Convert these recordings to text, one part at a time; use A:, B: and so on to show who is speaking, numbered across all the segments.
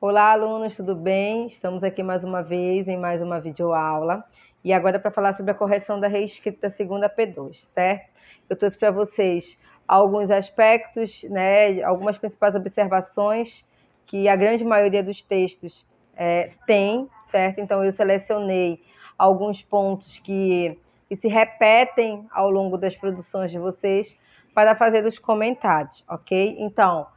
A: Olá, alunos, tudo bem? Estamos aqui mais uma vez em mais uma videoaula e agora para falar sobre a correção da reescrita da segunda P2, certo? Eu trouxe para vocês alguns aspectos, né, algumas principais observações que a grande maioria dos textos tem, certo? Então eu selecionei alguns pontos que se repetem ao longo das produções de vocês para fazer os comentários, ok? Então,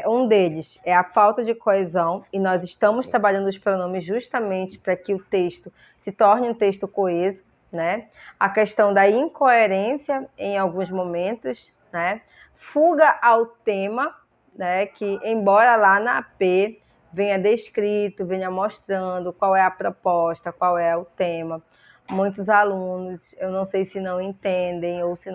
A: um deles é a falta de coesão, e nós estamos trabalhando os pronomes justamente para que o texto se torne um texto coeso, né? A questão da incoerência em alguns momentos, né? Fuga ao tema, né? Que embora lá na AP venha descrito, venha mostrando qual é a proposta, qual é o tema, muitos alunos, eu não sei se não entendem ou se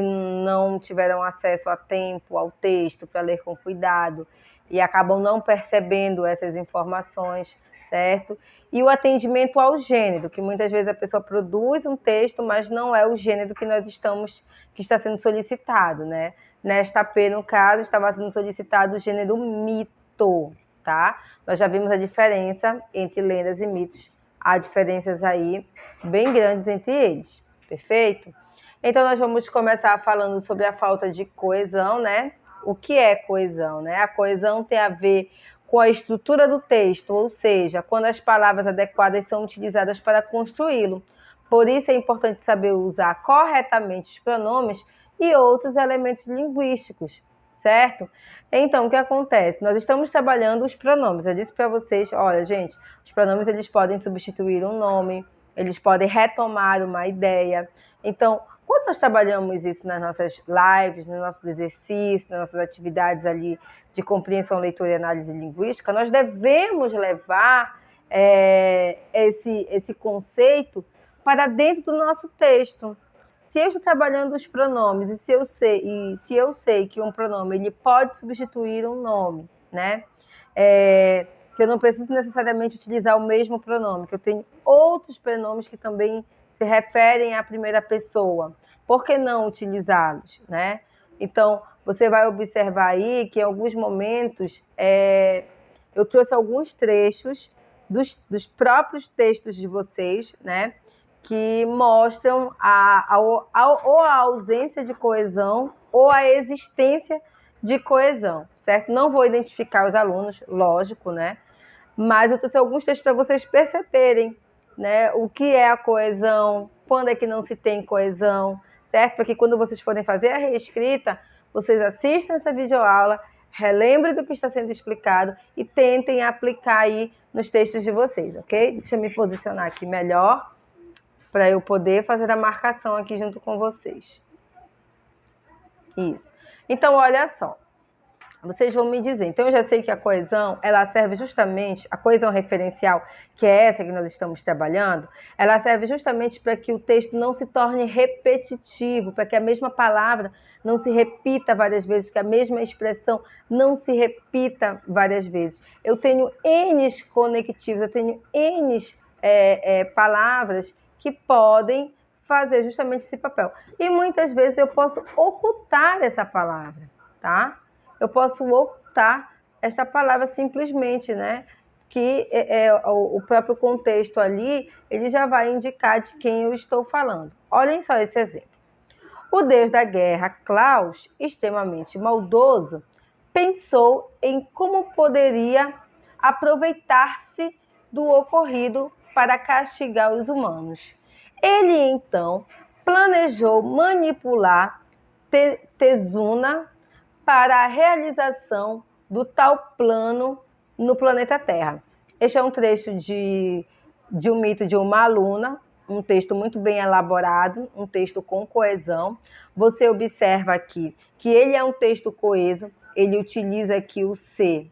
A: não tiveram acesso a tempo ao texto para ler com cuidado e acabam não percebendo essas informações, certo? E o atendimento ao gênero, que muitas vezes a pessoa produz um texto, mas não é o gênero que está sendo solicitado, né? Nesta P, no caso, estava sendo solicitado o gênero mito, tá? Nós já vimos a diferença entre lendas e mitos, há diferenças aí bem grandes entre eles, perfeito? Então, nós vamos começar falando sobre a falta de coesão, né? O que é coesão, né? A coesão tem a ver com a estrutura do texto, ou seja, quando as palavras adequadas são utilizadas para construí-lo. Por isso é importante saber usar corretamente os pronomes e outros elementos linguísticos, certo? Então, o que acontece? Nós estamos trabalhando os pronomes. Eu disse para vocês, olha, gente, os pronomes eles podem substituir um nome, eles podem retomar uma ideia. Então, quando nós trabalhamos isso nas nossas lives, nos nossos exercícios, nas nossas atividades ali de compreensão, leitura e análise linguística, nós devemos levar esse conceito para dentro do nosso texto. Se eu estou trabalhando os pronomes e se eu sei que um pronome ele pode substituir um nome, né? Que eu não preciso necessariamente utilizar o mesmo pronome, que eu tenho outros pronomes que também se referem à primeira pessoa. Por que não utilizá-los, né? Então, você vai observar aí que em alguns momentos eu trouxe alguns trechos dos próprios textos de vocês, né? Que mostram ou a ausência de coesão ou a existência de coesão, certo? Não vou identificar os alunos, lógico, né? Mas eu trouxe alguns textos para vocês perceberem, né? O que é a coesão, quando é que não se tem coesão, certo? Para que quando vocês forem fazer a reescrita, vocês assistam essa videoaula, relembrem do que está sendo explicado e tentem aplicar aí nos textos de vocês, ok? Deixa eu me posicionar aqui melhor para eu poder fazer a marcação aqui junto com vocês. Isso. Então, olha só. Vocês vão me dizer. Então, eu já sei que a coesão, ela serve justamente, a coesão referencial, que é essa que nós estamos trabalhando, ela serve justamente para que o texto não se torne repetitivo, para que a mesma palavra não se repita várias vezes, que a mesma expressão não se repita várias vezes. Eu tenho N conectivos, eu tenho N palavras que podem fazer justamente esse papel. E muitas vezes eu posso ocultar essa palavra, tá? Eu posso ocultar esta palavra simplesmente, né? Que o próprio contexto ali, ele já vai indicar de quem eu estou falando. Olhem só esse exemplo. O deus da guerra, Klaus, extremamente maldoso, pensou em como poderia aproveitar-se do ocorrido para castigar os humanos. Ele, então, planejou manipular Tezuna para a realização do tal plano no planeta Terra. Este é um trecho de um mito de uma aluna, um texto muito bem elaborado, um texto com coesão. Você observa aqui que ele é um texto coeso, ele utiliza aqui o se.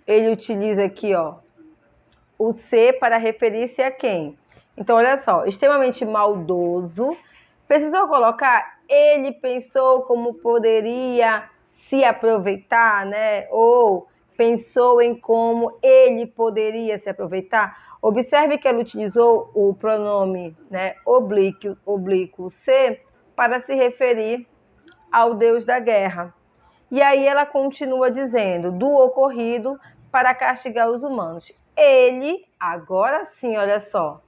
A: Ele utiliza aqui, ó, o se para referir-se a quem? Então, olha só, extremamente maldoso. Precisou colocar, ele pensou como poderia se aproveitar, né? Ou pensou em como ele poderia se aproveitar. Observe que ela utilizou o pronome, né, oblíquo se para se referir ao Deus da guerra. E aí ela continua dizendo, do ocorrido para castigar os humanos. Ele, agora sim, olha só,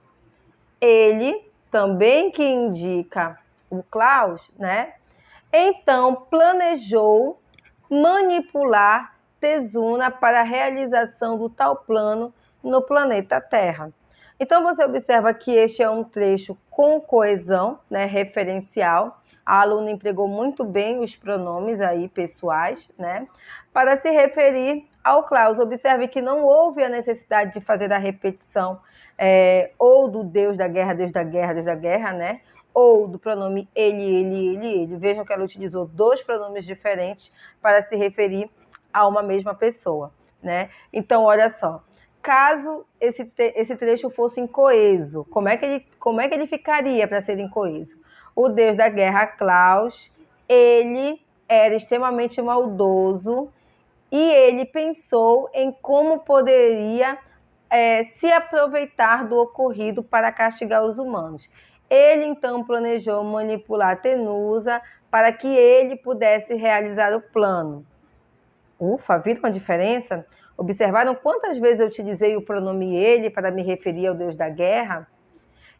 A: ele também que indica o Klaus, né? Então planejou manipular Tezuna para a realização do tal plano no planeta Terra. Então você observa que este é um trecho com coesão, né, referencial. A aluna empregou muito bem os pronomes aí pessoais, né, para se referir ao Klaus. Observe que não houve a necessidade de fazer a repetição ou do Deus da guerra, Deus da guerra, Deus da guerra, né, ou do pronome ele. Vejam que ela utilizou dois pronomes diferentes para se referir a uma mesma pessoa, né? Então, olha só, caso esse trecho fosse incoeso, como é que ele ficaria para ser incoeso? O Deus da guerra, Klaus, ele era extremamente maldoso e ele pensou em como poderia se aproveitar do ocorrido para castigar os humanos. Ele então planejou manipular Tenusa para que ele pudesse realizar o plano. Ufa, viram a diferença? Observaram quantas vezes eu utilizei o pronome ele para me referir ao Deus da guerra?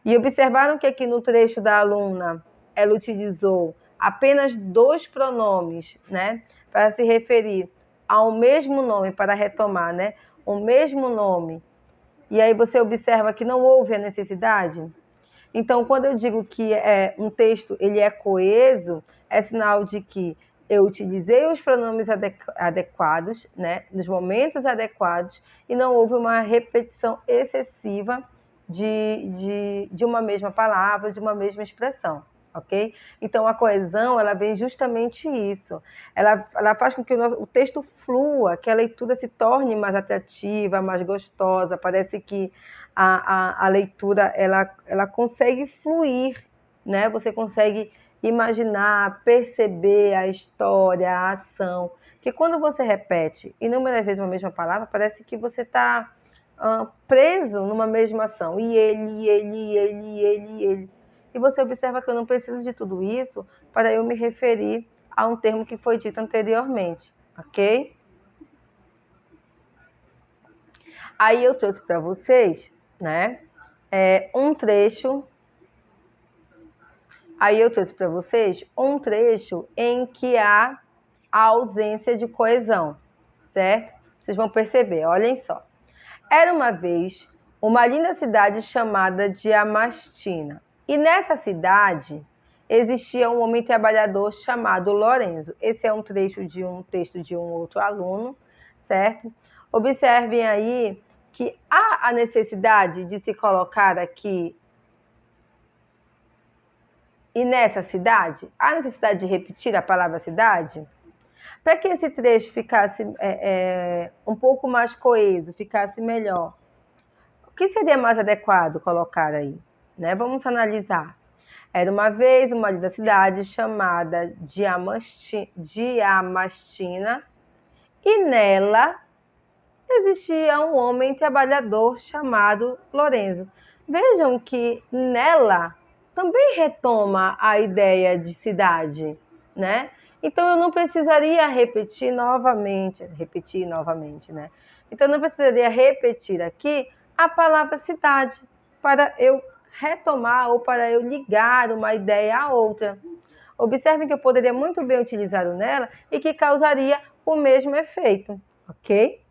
A: E observaram que aqui no trecho da aluna ela utilizou apenas dois pronomes, né, para se referir ao mesmo nome, para retomar, né, o mesmo nome. E aí você observa que não houve a necessidade. Então, quando eu digo que um texto ele é coeso, é sinal de que eu utilizei os pronomes adequados, né, nos momentos adequados, e não houve uma repetição excessiva de uma mesma palavra, de uma mesma expressão. Ok? Então, a coesão, ela vem justamente isso. Ela faz com que o texto flua, que a leitura se torne mais atrativa, mais gostosa. Parece que a leitura, ela consegue fluir, né? Você consegue imaginar, perceber a história, a ação. Que quando você repete inúmeras vezes uma mesma palavra, parece que você está preso numa mesma ação. E ele. E você observa que eu não preciso de tudo isso para eu me referir a um termo que foi dito anteriormente, ok? Aí eu trouxe para vocês, né, um trecho. Aí eu trouxe para vocês um trecho em que há a ausência de coesão, certo? Vocês vão perceber, olhem só. Era uma vez uma linda cidade chamada Diamastina. E nessa cidade existia um homem trabalhador chamado Lorenzo. Esse é um trecho de um texto de um outro aluno, certo? Observem aí que há a necessidade de se colocar aqui e nessa cidade, há necessidade de repetir a palavra cidade? Para que esse trecho ficasse um pouco mais coeso, ficasse melhor, o que seria mais adequado colocar aí? Né? Vamos analisar. Era uma vez uma linda cidade chamada Diamastina e nela existia um homem trabalhador chamado Lorenzo. Vejam que nela também retoma a ideia de cidade, né? Então eu não precisaria repetir novamente, né? Então eu não precisaria repetir aqui a palavra cidade para eu retomar ou para eu ligar uma ideia à outra. Observem que eu poderia muito bem utilizar o nela e que causaria o mesmo efeito, ok?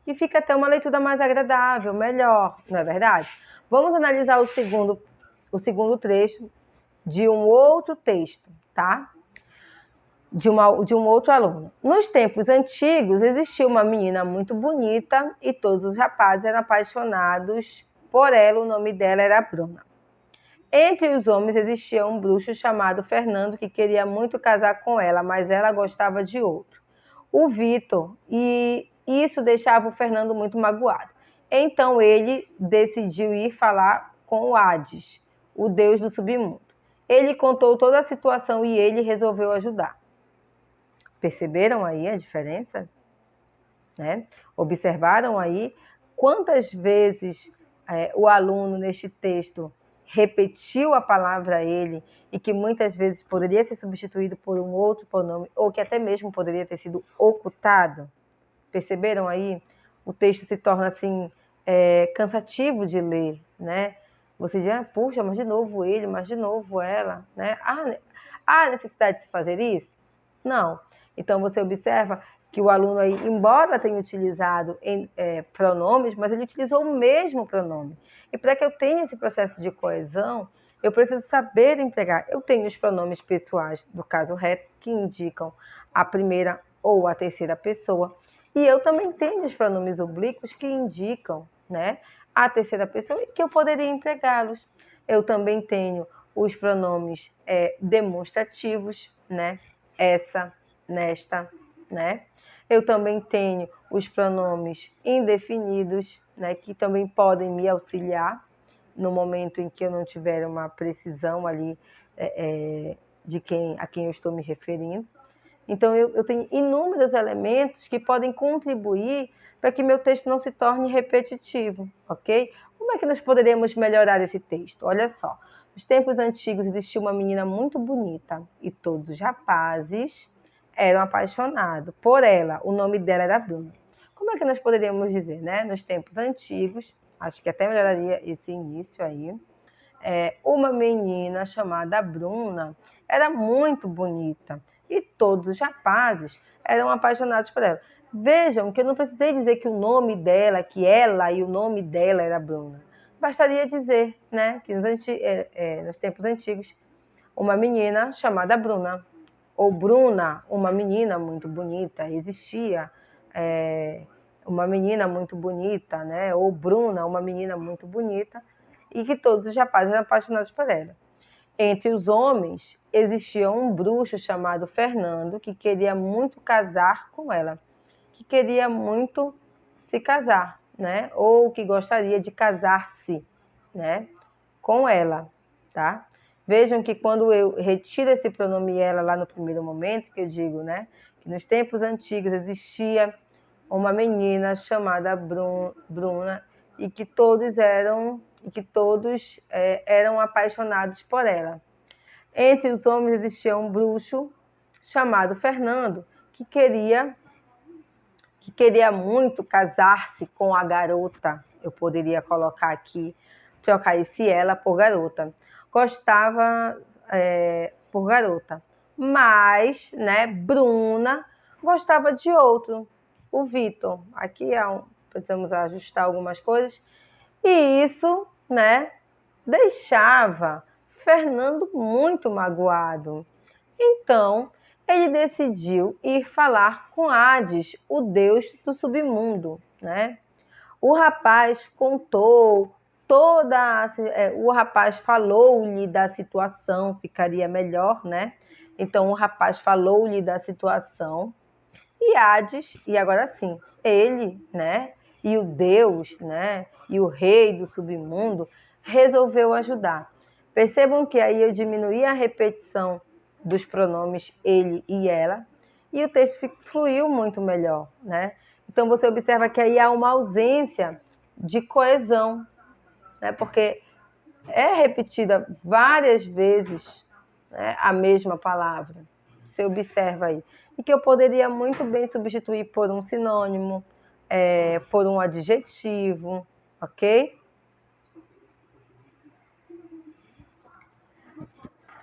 A: E fica até uma leitura mais agradável, melhor, não é verdade? Vamos analisar o segundo trecho de um outro texto, tá? De um outro aluno. Nos tempos antigos, existia uma menina muito bonita e todos os rapazes eram apaixonados por ela, o nome dela era Bruna. Entre os homens existia um bruxo chamado Fernando que queria muito casar com ela, mas ela gostava de outro, o Vitor, e isso deixava o Fernando muito magoado. Então ele decidiu ir falar com o Hades, o deus do submundo. Ele contou toda a situação e ele resolveu ajudar. Perceberam aí a diferença? Né? Observaram aí quantas vezes o aluno neste texto repetiu a palavra ele e que muitas vezes poderia ser substituído por um outro pronome ou que até mesmo poderia ter sido ocultado. Perceberam aí? O texto se torna assim cansativo de ler, né? Você diz, puxa, mas de novo ele, mas de novo ela, né? Há necessidade de se fazer isso? Não. Então você observa que o aluno aí, embora tenha utilizado pronomes, mas ele utilizou o mesmo pronome. E para que eu tenha esse processo de coesão, eu preciso saber empregar. Eu tenho os pronomes pessoais, do caso reto, que indicam a primeira ou a terceira pessoa. E eu também tenho os pronomes oblíquos que indicam, né, a terceira pessoa e que eu poderia empregá-los. Eu também tenho os pronomes demonstrativos, né, essa, nesta, né. Eu também tenho os pronomes indefinidos, né, que também podem me auxiliar no momento em que eu não tiver uma precisão ali de a quem eu estou me referindo. Então, eu tenho inúmeros elementos que podem contribuir para que meu texto não se torne repetitivo, ok? Como é que nós poderíamos melhorar esse texto? Olha só, nos tempos antigos existia uma menina muito bonita e todos os rapazes eram apaixonados por ela. O nome dela era Bruna. Como é que nós poderíamos dizer, né? Nos tempos antigos, acho que até melhoraria esse início aí, uma menina chamada Bruna era muito bonita e todos os rapazes eram apaixonados por ela. Vejam que eu não precisei dizer que o nome dela, que ela e o nome dela era Bruna. Bastaria dizer, né, que nos tempos antigos, uma menina chamada Bruna, ou Bruna, uma menina muito bonita, existia uma menina muito bonita, né, ou Bruna, uma menina muito bonita, e que todos os rapazes eram apaixonados por ela. Entre os homens, existia um bruxo chamado Fernando, que queria muito casar com ela, que queria muito se casar, né? Ou que gostaria de casar-se, né? Com ela, tá? Vejam que quando eu retiro esse pronome ela lá no primeiro momento, que eu digo, né? Que nos tempos antigos existia uma menina chamada Bruna e que todos eram apaixonados por ela. Entre os homens existia um bruxo chamado Fernando que queria muito casar-se com a garota. Eu poderia colocar aqui, trocar esse ela por garota. Gostava por garota. Mas, né, Bruna gostava de outro, o Vitor. Aqui precisamos ajustar algumas coisas. E isso, né, deixava Fernando muito magoado. Então, ele decidiu ir falar com Hades, o deus do submundo, né? O rapaz contou o rapaz falou-lhe da situação, ficaria melhor, né? Então, o rapaz falou-lhe da situação e Hades, e agora sim, ele, né? E o deus, né? E o rei do submundo resolveu ajudar. Percebam que aí eu diminuí a repetição dos pronomes ele e ela, e o texto fluiu muito melhor, né? Então você observa que aí há uma ausência de coesão, né? Porque é repetida várias vezes, né, a mesma palavra. Você observa aí. E que eu poderia muito bem substituir por um sinônimo, por um adjetivo, ok?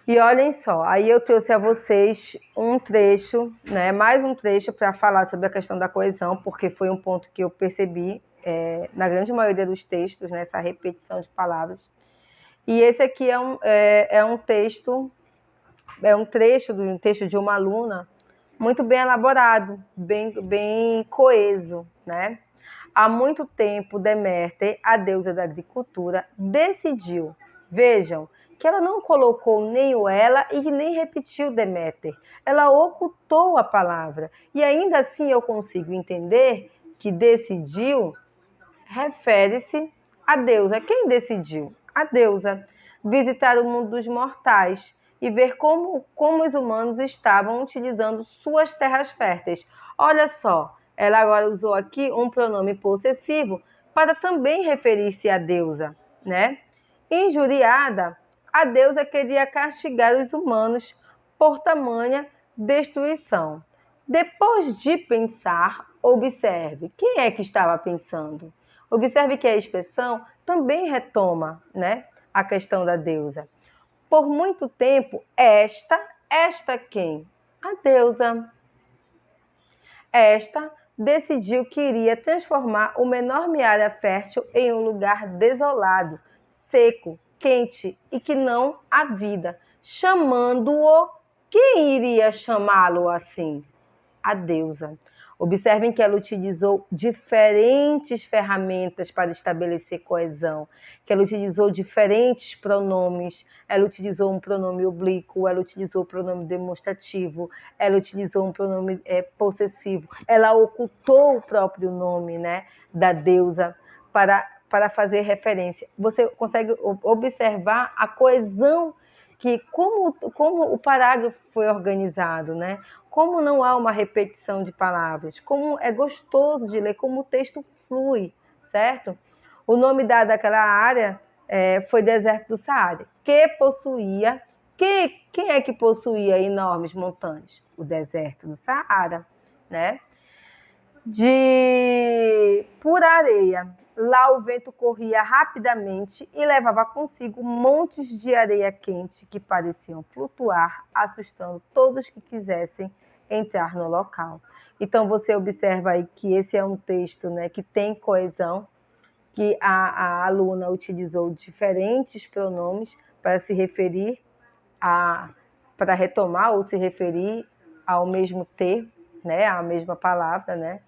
A: E olhem só, aí eu trouxe a vocês um trecho, né, mais um trecho para falar sobre a questão da coesão, porque foi um ponto que eu percebi na grande maioria dos textos, né, essa repetição de palavras. E esse aqui é um trecho de um texto de uma aluna muito bem elaborado, bem coeso, né? Há muito tempo, Deméter, a deusa da agricultura, decidiu, vejam, que ela não colocou nem o ela e nem repetiu Deméter. Ela ocultou a palavra. E ainda assim eu consigo entender que decidiu refere-se à deusa. Quem decidiu? A deusa. Visitar o mundo dos mortais e ver como os humanos estavam utilizando suas terras férteis. Olha só, ela agora usou aqui um pronome possessivo para também referir-se à deusa, né? Injuriada, a deusa queria castigar os humanos por tamanha destruição. Depois de pensar, observe. Quem é que estava pensando? Observe que a expressão também retoma, né, a questão da deusa. Por muito tempo, esta quem? A deusa. Esta decidiu que iria transformar uma enorme área fértil em um lugar desolado, seco, quente e que não há vida, chamando-o. Quem iria chamá-lo assim? A deusa. Observem que ela utilizou diferentes ferramentas para estabelecer coesão, que ela utilizou diferentes pronomes, ela utilizou um pronome oblíquo, ela utilizou o pronome demonstrativo, ela utilizou um pronome possessivo, ela ocultou o próprio nome, né, da deusa para fazer referência. Você consegue observar a coesão que como o parágrafo foi organizado, né? Como não há uma repetição de palavras, como é gostoso de ler, como o texto flui, certo? O nome dado àquela área foi Deserto do Saara, que possuía... Quem é que possuía enormes montanhas? O Deserto do Saara, né? De pura areia. Lá o vento corria rapidamente e levava consigo montes de areia quente que pareciam flutuar, assustando todos que quisessem entrar no local. Então você observa aí que esse é um texto, né, que tem coesão, que a aluna utilizou diferentes pronomes para se referir para retomar ou se referir ao mesmo termo, né, à mesma palavra, né?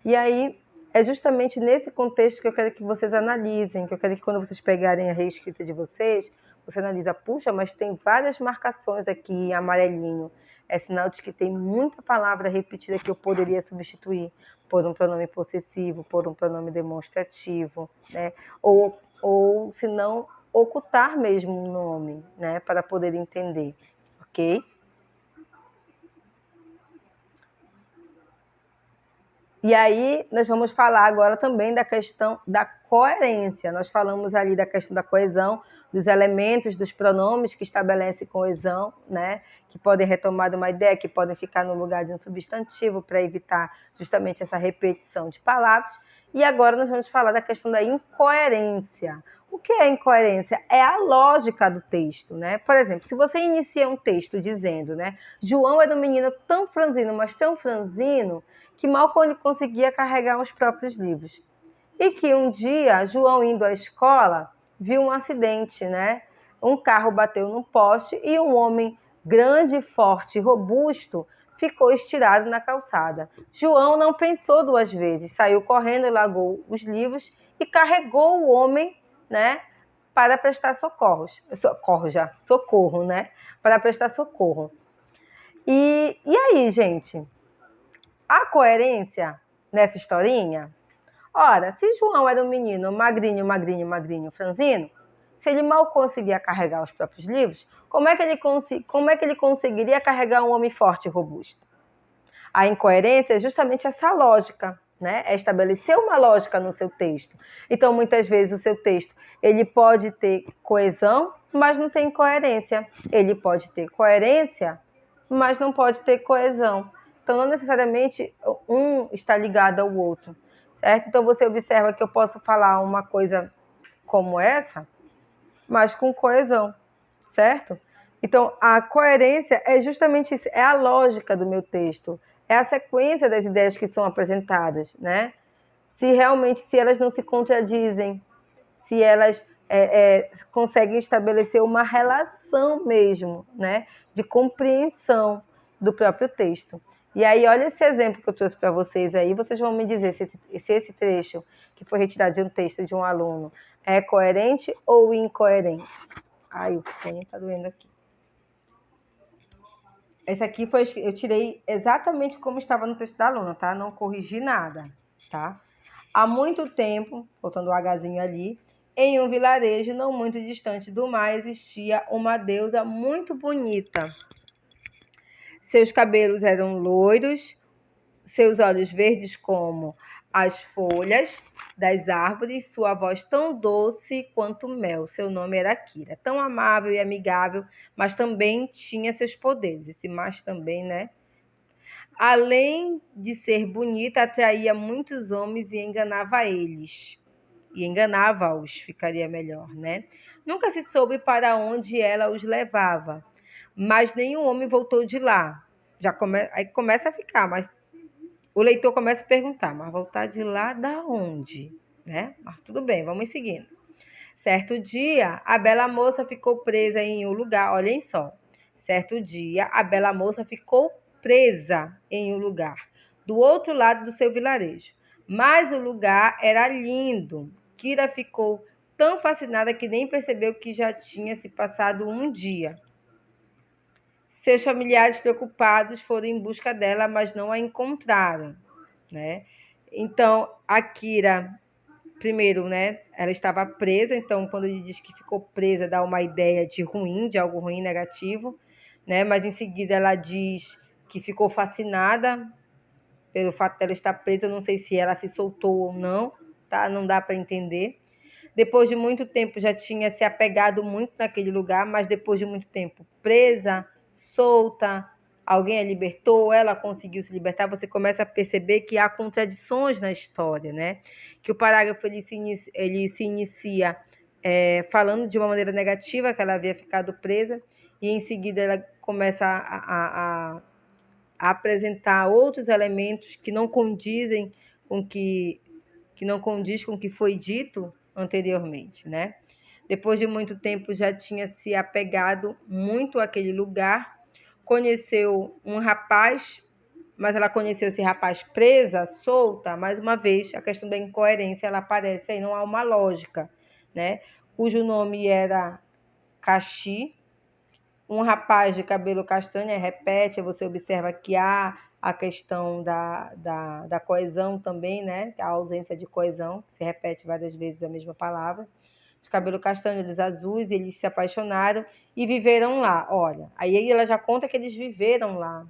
A: E aí, é justamente nesse contexto que eu quero que vocês analisem, que eu quero que quando vocês pegarem a reescrita de vocês, você analisa, puxa, mas tem várias marcações aqui em amarelinho. É sinal de que tem muita palavra repetida que eu poderia substituir por um pronome possessivo, por um pronome demonstrativo, né? Ou se não, ocultar mesmo um nome, né? Para poder entender, ok? E aí, nós vamos falar agora também da questão da coerência. Nós falamos ali da questão da coesão, dos elementos, dos pronomes que estabelecem coesão, né? Que podem retomar de uma ideia, que podem ficar no lugar de um substantivo para evitar justamente essa repetição de palavras. E agora nós vamos falar da questão da incoerência. O que é incoerência? É a lógica do texto, né? Por exemplo, se você inicia um texto dizendo, né? João era um menino tão franzino, mas tão franzino, que mal conseguia carregar os próprios livros. E que um dia, João indo à escola, viu um acidente, né? Um carro bateu num poste e um homem grande, forte, robusto ficou estirado na calçada. João não pensou duas vezes, saiu correndo, largou os livros e carregou o homem, né? Para prestar socorro, né? Para prestar socorro. E aí, gente? A coerência nessa historinha? Ora, se João era um menino magrinho, magrinho, magrinho, franzino, se ele mal conseguia carregar os próprios livros, como é que ele conseguiria carregar um homem forte e robusto? A incoerência é justamente essa lógica, né? É estabelecer uma lógica no seu texto. Então, muitas vezes, o seu texto ele pode ter coesão, mas não tem coerência. Ele pode ter coerência, mas não pode ter coesão. Então, não necessariamente um está ligado ao outro, certo? Então, você observa que eu posso falar uma coisa como essa, mas com coesão, certo? Então, a coerência é justamente isso, é a lógica do meu texto, é a sequência das ideias que são apresentadas, né? Se elas não se contradizem, se elas conseguem estabelecer uma relação mesmo, né? De compreensão do próprio texto. E aí, olha esse exemplo que eu trouxe para vocês aí, vocês vão me dizer se esse trecho que foi retirado de um texto de um aluno é coerente ou incoerente. Ai, o fone tá doendo aqui. Esse aqui eu tirei exatamente como estava no texto da aluna, tá? Não corrigi nada, tá? Há muito tempo, voltando o Hzinho ali, em um vilarejo não muito distante do mar existia uma deusa muito bonita. Seus cabelos eram loiros, seus olhos verdes como as folhas das árvores, sua voz tão doce quanto mel. Seu nome era Kira, tão amável e amigável, mas também tinha seus poderes. Esse mas também, né? Além de ser bonita, atraía muitos homens e enganava eles. E enganava-os, ficaria melhor, né? Nunca se soube para onde ela os levava, mas nenhum homem voltou de lá. Aí começa a ficar, mas o leitor começa a perguntar, mas voltar de lá da onde? Né? Mas tudo bem, vamos seguindo. Certo dia, a bela moça ficou presa em um lugar, olhem só. Certo dia, a bela moça ficou presa em um lugar, do outro lado do seu vilarejo. Mas o lugar era lindo. Kira ficou tão fascinada que nem percebeu que já tinha se passado um dia. Seus familiares preocupados foram em busca dela, mas não a encontraram, né? Então, a Kira, primeiro, né, ela estava presa, então quando ele diz que ficou presa, dá uma ideia de ruim, de algo ruim, negativo, né? Mas em seguida ela diz que ficou fascinada pelo fato dela estar presa, eu não sei se ela se soltou ou não, tá? Não dá para entender. Depois de muito tempo já tinha se apegado muito naquele lugar, mas depois de muito tempo presa, solta, alguém a libertou, ela conseguiu se libertar, você começa a perceber que há contradições na história, né? Que o parágrafo ele se inicia falando de uma maneira negativa, que ela havia ficado presa, e em seguida ela começa a apresentar outros elementos que não condizem com que não condiz com o que foi dito anteriormente, né? Depois de muito tempo já tinha se apegado muito àquele lugar, conheceu um rapaz, mas ela conheceu esse rapaz presa, solta, mais uma vez a questão da incoerência ela aparece aí, não há uma lógica, né? Cujo nome era Caxi, um rapaz de cabelo castanho, repete, você observa que há a questão da coesão também, né? A ausência de coesão, se repete várias vezes a mesma palavra. De cabelo castanho, olhos azuis, eles se apaixonaram e viveram lá. Olha, aí ela já conta que eles viveram lá,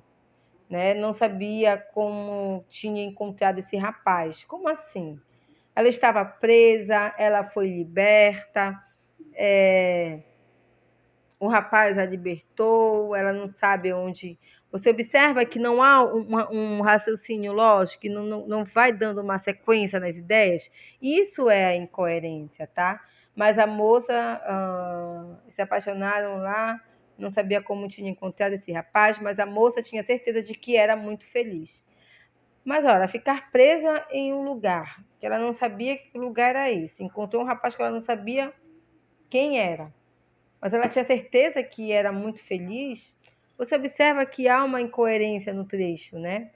A: né? Não sabia como tinha encontrado esse rapaz. Como assim? Ela estava presa, ela foi liberta, o rapaz a libertou, ela não sabe onde. Você observa que não há um raciocínio lógico, que não vai dando uma sequência nas ideias. Isso é a incoerência, tá? Mas a moça se apaixonaram lá, não sabia como tinha encontrado esse rapaz, mas a moça tinha certeza de que era muito feliz. Mas olha, ficar presa em um lugar que ela não sabia que lugar era esse, encontrou um rapaz que ela não sabia quem era, mas ela tinha certeza que era muito feliz, você observa que há uma incoerência no trecho, né?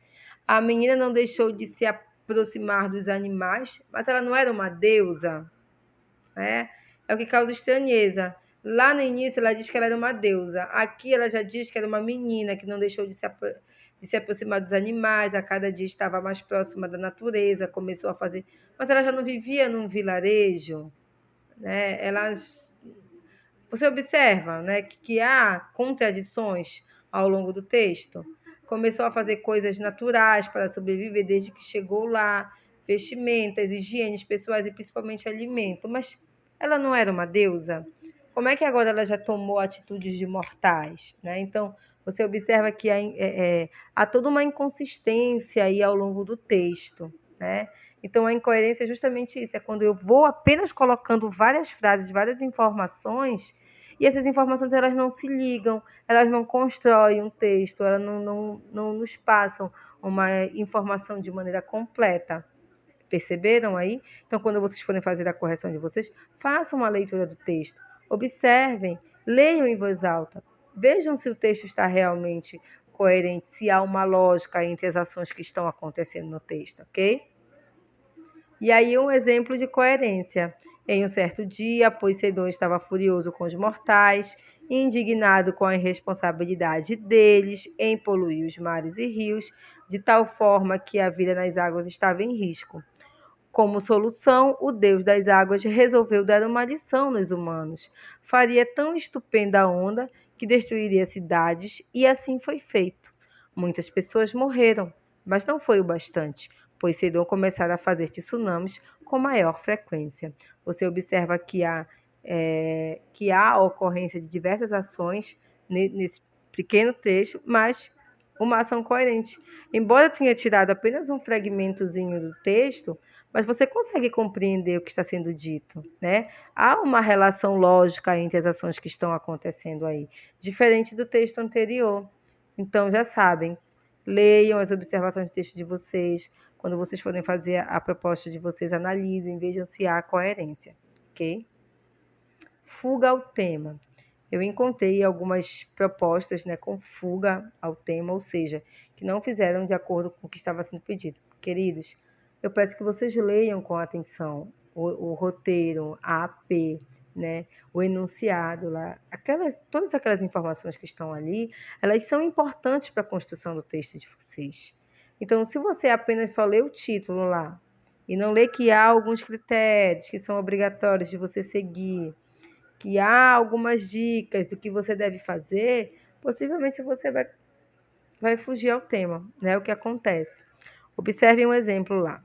A: A menina não deixou de se aproximar dos animais, mas ela não era uma deusa, né? É o que causa estranheza. Lá no início ela diz que ela era uma deusa. Aqui ela já diz que era uma menina que não deixou de se aproximar dos animais, a cada dia estava mais próxima da natureza, começou a fazer. Mas ela já não vivia num vilarejo, né? Você observa, né, que há contradições ao longo do texto. Começou a fazer coisas naturais para sobreviver desde que chegou lá, vestimentas, higienes pessoais e principalmente alimento. Mas ela não era uma deusa? Como é que agora ela já tomou atitudes de mortais, né? Então, você observa que há toda uma inconsistência aí ao longo do texto, né? Então, a incoerência é justamente isso, é quando eu vou apenas colocando várias frases, várias informações, e essas informações elas não se ligam, elas não constroem um texto, elas não nos passam uma informação de maneira completa. Perceberam aí? Então, quando vocês forem fazer a correção de vocês, façam uma leitura do texto, observem, leiam em voz alta, vejam se o texto está realmente coerente, se há uma lógica entre as ações que estão acontecendo no texto, ok? E aí um exemplo de coerência. Em um certo dia, Poseidon estava furioso com os mortais, indignado com a irresponsabilidade deles em poluir os mares e rios, de tal forma que a vida nas águas estava em risco. Como solução, o deus das águas resolveu dar uma lição nos humanos. Faria tão estupenda a onda que destruiria cidades, e assim foi feito. Muitas pessoas morreram, mas não foi o bastante. Poseidon começara a fazer tsunamis com maior frequência. Você observa que há a ocorrência de diversas ações nesse pequeno trecho, mas uma ação coerente. Embora eu tenha tirado apenas um fragmentozinho do texto, mas você consegue compreender o que está sendo dito, né? Há uma relação lógica entre as ações que estão acontecendo aí, diferente do texto anterior. Então, já sabem, leiam as observações do texto de vocês. Quando vocês forem fazer a proposta de vocês, analisem, vejam se há coerência, ok? Fuga ao tema. Eu encontrei algumas propostas, né, com fuga ao tema, ou seja, que não fizeram de acordo com o que estava sendo pedido. Queridos, eu peço que vocês leiam com atenção o roteiro, a AP, né, o enunciado lá, todas aquelas informações que estão ali, elas são importantes para a construção do texto de vocês. Então, se você apenas só lê o título lá e não lê que há alguns critérios que são obrigatórios de você seguir, que há algumas dicas do que você deve fazer, possivelmente você vai fugir ao tema, né? O que acontece. Observe um exemplo lá.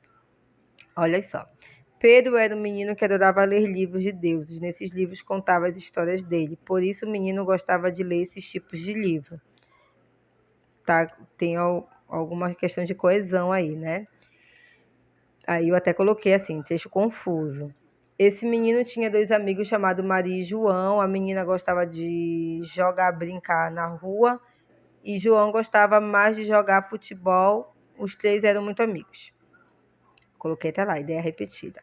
A: Olha só. Pedro era um menino que adorava ler livros de deuses. Nesses livros contava as histórias dele. Por isso o menino gostava de ler esses tipos de livro. Tá? Tem alguma questão de coesão aí, né? Aí eu até coloquei assim, trecho confuso. Esse menino tinha 2 amigos chamados Maria e João. A menina gostava de jogar, brincar na rua e João gostava mais de jogar futebol. Os 3 eram muito amigos. Coloquei até lá, ideia repetida.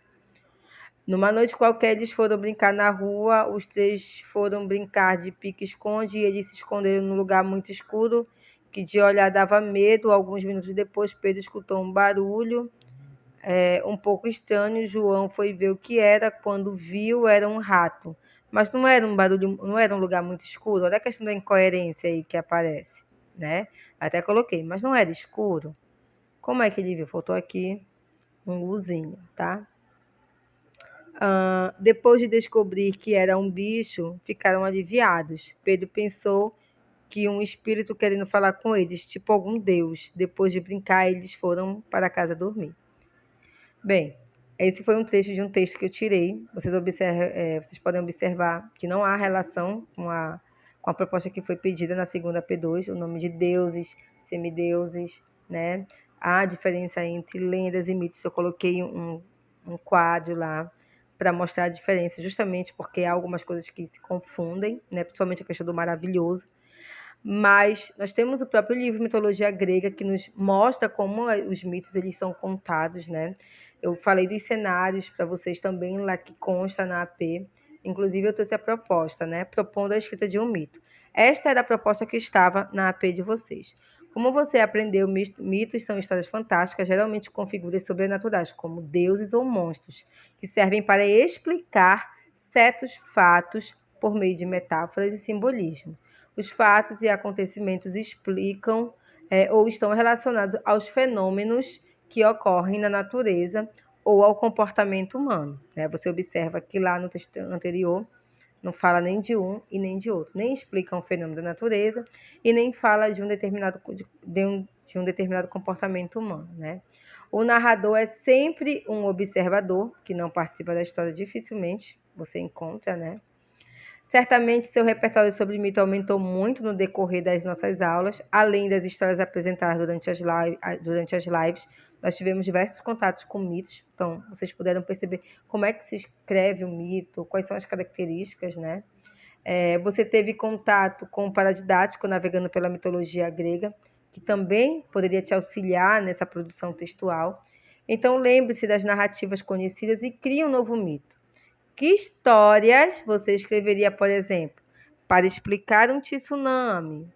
A: Numa noite qualquer, eles foram brincar na rua. Os 3 foram brincar de pique-esconde e eles se esconderam num lugar muito escuro que de olhar dava medo. Alguns minutos depois, Pedro escutou um barulho um pouco estranho. João foi ver o que era. Quando viu, era um rato. Mas não era um barulho, não era um lugar muito escuro. Olha a questão da incoerência aí que aparece, né? Até coloquei, mas não era escuro. Como é que ele viu? Faltou aqui um luzinho, tá? Depois de descobrir que era um bicho, ficaram aliviados. Pedro pensou que um espírito querendo falar com eles, tipo algum deus. Depois de brincar, eles foram para casa dormir. Bem, esse foi um trecho de um texto que eu tirei. Vocês podem observar que não há relação com a proposta que foi pedida na segunda P2, o nome de deuses, semideuses, né? Há diferença entre lendas e mitos. Eu coloquei um quadro lá para mostrar a diferença, justamente porque há algumas coisas que se confundem, né? Principalmente a questão do maravilhoso. Mas nós temos o próprio livro Mitologia Grega que nos mostra como os mitos eles são contados, né? Eu falei dos cenários para vocês também lá que consta na AP. Inclusive eu trouxe a proposta, né? Propondo a escrita de um mito. Esta era a proposta que estava na AP de vocês. Como você aprendeu, mitos são histórias fantásticas, geralmente com figuras sobrenaturais, como deuses ou monstros, que servem para explicar certos fatos por meio de metáforas e simbolismo. Os fatos e acontecimentos explicam ou estão relacionados aos fenômenos que ocorrem na natureza ou ao comportamento humano, né? Você observa que lá no texto anterior não fala nem de um e nem de outro, nem explica um fenômeno da natureza e nem fala de um determinado comportamento humano, né? O narrador é sempre um observador que não participa da história, dificilmente você encontra, né? Certamente seu repertório sobre mito aumentou muito no decorrer das nossas aulas, além das histórias apresentadas durante as lives. Nós tivemos diversos contatos com mitos, então vocês puderam perceber como é que se escreve um mito, quais são as características, né? Você teve contato com o paradidático navegando pela mitologia grega, que também poderia te auxiliar nessa produção textual. Então lembre-se das narrativas conhecidas e crie um novo mito. Que histórias você escreveria, por exemplo, para explicar um tsunami,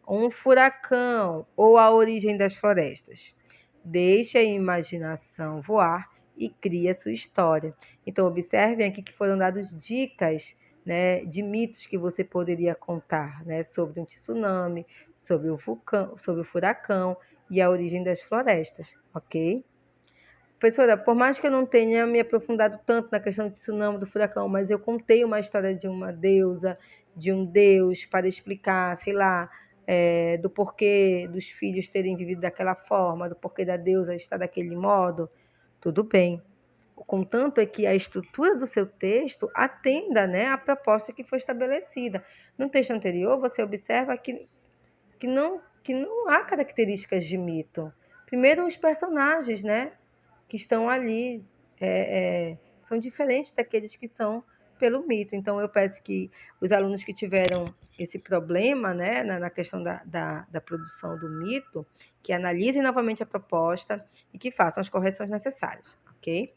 A: um furacão ou a origem das florestas? Deixe a imaginação voar e crie a sua história. Então, observem aqui que foram dadas dicas, né, de mitos que você poderia contar, né, sobre um tsunami, sobre o furacão e a origem das florestas, ok? Professora, por mais que eu não tenha me aprofundado tanto na questão do tsunami, do furacão, mas eu contei uma história de uma deusa, de um deus, para explicar, sei lá, do porquê dos filhos terem vivido daquela forma, do porquê da deusa estar daquele modo, tudo bem. Contanto é que a estrutura do seu texto atenda, né, à proposta que foi estabelecida. No texto anterior, você observa que não há características de mito. Primeiro, os personagens, né, que estão ali são diferentes daqueles que são pelo mito. Então, eu peço que os alunos que tiveram esse problema, né, na questão da produção do mito, que analisem novamente a proposta e que façam as correções necessárias, ok?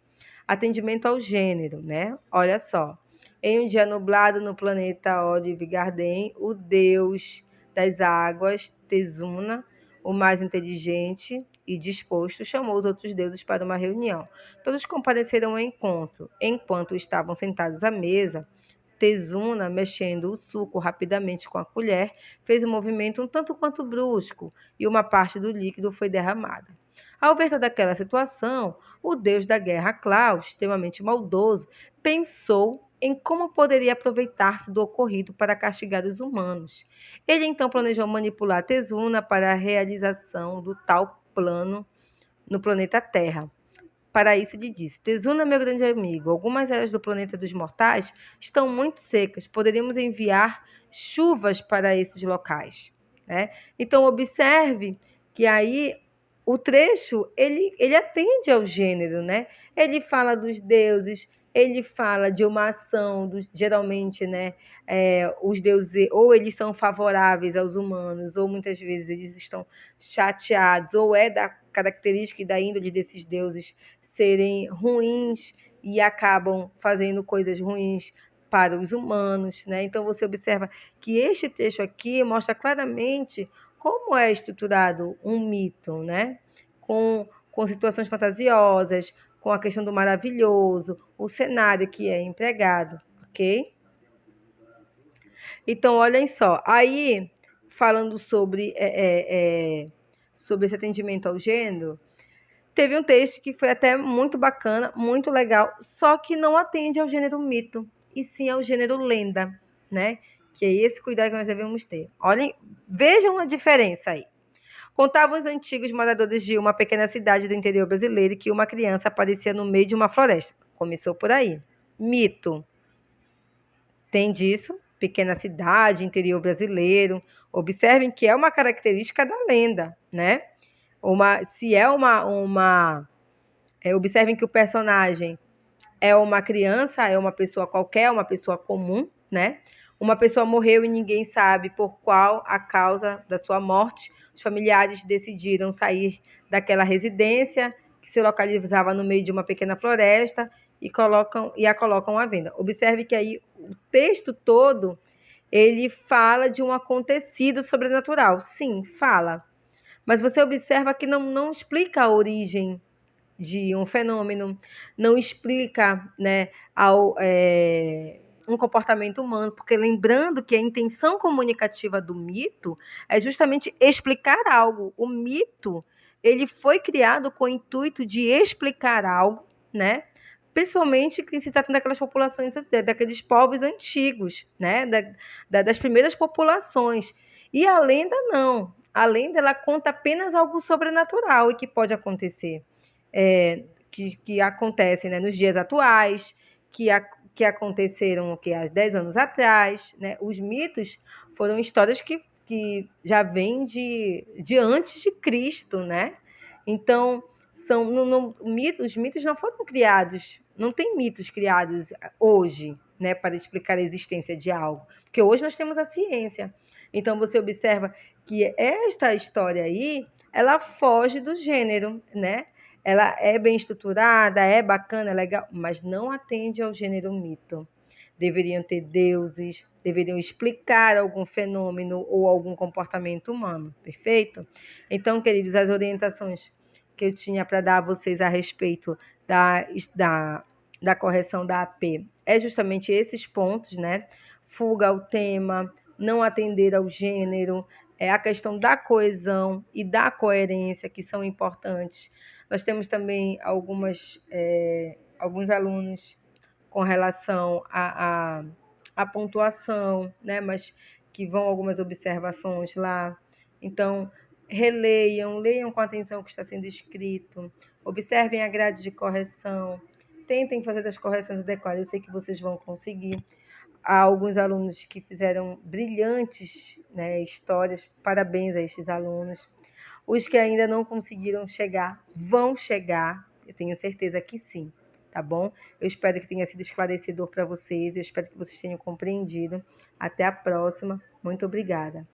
A: Atendimento ao gênero, né? Olha só. Em um dia nublado no planeta Olive Garden, o deus das águas, Tezuna, o mais inteligente e disposto, chamou os outros deuses para uma reunião. Todos compareceram ao encontro. Enquanto estavam sentados à mesa, Tezuna, mexendo o suco rapidamente com a colher, fez um movimento um tanto quanto brusco e uma parte do líquido foi derramada. Ao ver toda aquela situação, o deus da guerra, Klaus, extremamente maldoso, pensou em como poderia aproveitar-se do ocorrido para castigar os humanos. Ele então planejou manipular Tezuna para a realização do tal plano no planeta Terra. Para isso, lhe disse: Tezuna, meu grande amigo, algumas áreas do planeta dos mortais estão muito secas. Poderíamos enviar chuvas para esses locais, né? Então, observe que aí o trecho ele atende ao gênero, né? Ele fala dos deuses, ele fala de uma ação, geralmente, né? Os deuses ou eles são favoráveis aos humanos, ou muitas vezes eles estão chateados, ou é da característica e da índole desses deuses serem ruins e acabam fazendo coisas ruins para os humanos, né? Então você observa que este trecho aqui mostra claramente como é estruturado um mito, né? Com situações fantasiosas, com a questão do maravilhoso, o cenário que é empregado, ok? Então, olhem só, aí falando sobre esse atendimento ao gênero, teve um texto que foi até muito bacana, muito legal, só que não atende ao gênero mito, e sim ao gênero lenda, né? Que é esse cuidado que nós devemos ter. Olhem, vejam a diferença aí. Contavam os antigos moradores de uma pequena cidade do interior brasileiro que uma criança aparecia no meio de uma floresta. Começou por aí. Mito. Tem disso, pequena cidade, interior brasileiro. Observem que é uma característica da lenda, né? Se é observem que o personagem é uma criança, é uma pessoa qualquer, uma pessoa comum, né? Uma pessoa morreu e ninguém sabe por qual a causa da sua morte. Os familiares decidiram sair daquela residência que se localizava no meio de uma pequena floresta e a colocam à venda. Observe que aí o texto todo ele fala de um acontecido sobrenatural. Sim, fala. Mas você observa que não explica a origem de um fenômeno, não explica, né, um comportamento humano, porque lembrando que a intenção comunicativa do mito é justamente explicar algo. O mito, ele foi criado com o intuito de explicar algo, né? Principalmente que se trata daquelas populações, daqueles povos antigos, né? Das primeiras populações. E a lenda não. A lenda ela conta apenas algo sobrenatural e que pode acontecer que acontecem, né, nos dias atuais, que aconteceram há 10 anos atrás. Né? Os mitos foram histórias que já vêm de antes de Cristo. Né? Então, os mitos não foram criados, não tem mitos criados hoje, né, para explicar a existência de algo, porque hoje nós temos a ciência. Então, você observa que esta história aí, ela foge do gênero, né? Ela é bem estruturada, é bacana, é legal, mas não atende ao gênero mito. Deveriam ter deuses, deveriam explicar algum fenômeno ou algum comportamento humano, perfeito? Então, queridos, as orientações que eu tinha para dar a vocês a respeito da correção da AP é justamente esses pontos, né? Fuga ao tema, não atender ao gênero, a questão da coesão e da coerência, que são importantes. Nós temos também alguns alunos com relação à pontuação, né? Mas que vão algumas observações lá. Então, releiam, leiam com atenção o que está sendo escrito, observem a grade de correção, tentem fazer as correções adequadas, eu sei que vocês vão conseguir. Há alguns alunos que fizeram brilhantes, né, histórias, parabéns a estes alunos. Os que ainda não conseguiram chegar, vão chegar, eu tenho certeza que sim, tá bom? Eu espero que tenha sido esclarecedor para vocês, eu espero que vocês tenham compreendido. Até a próxima, muito obrigada.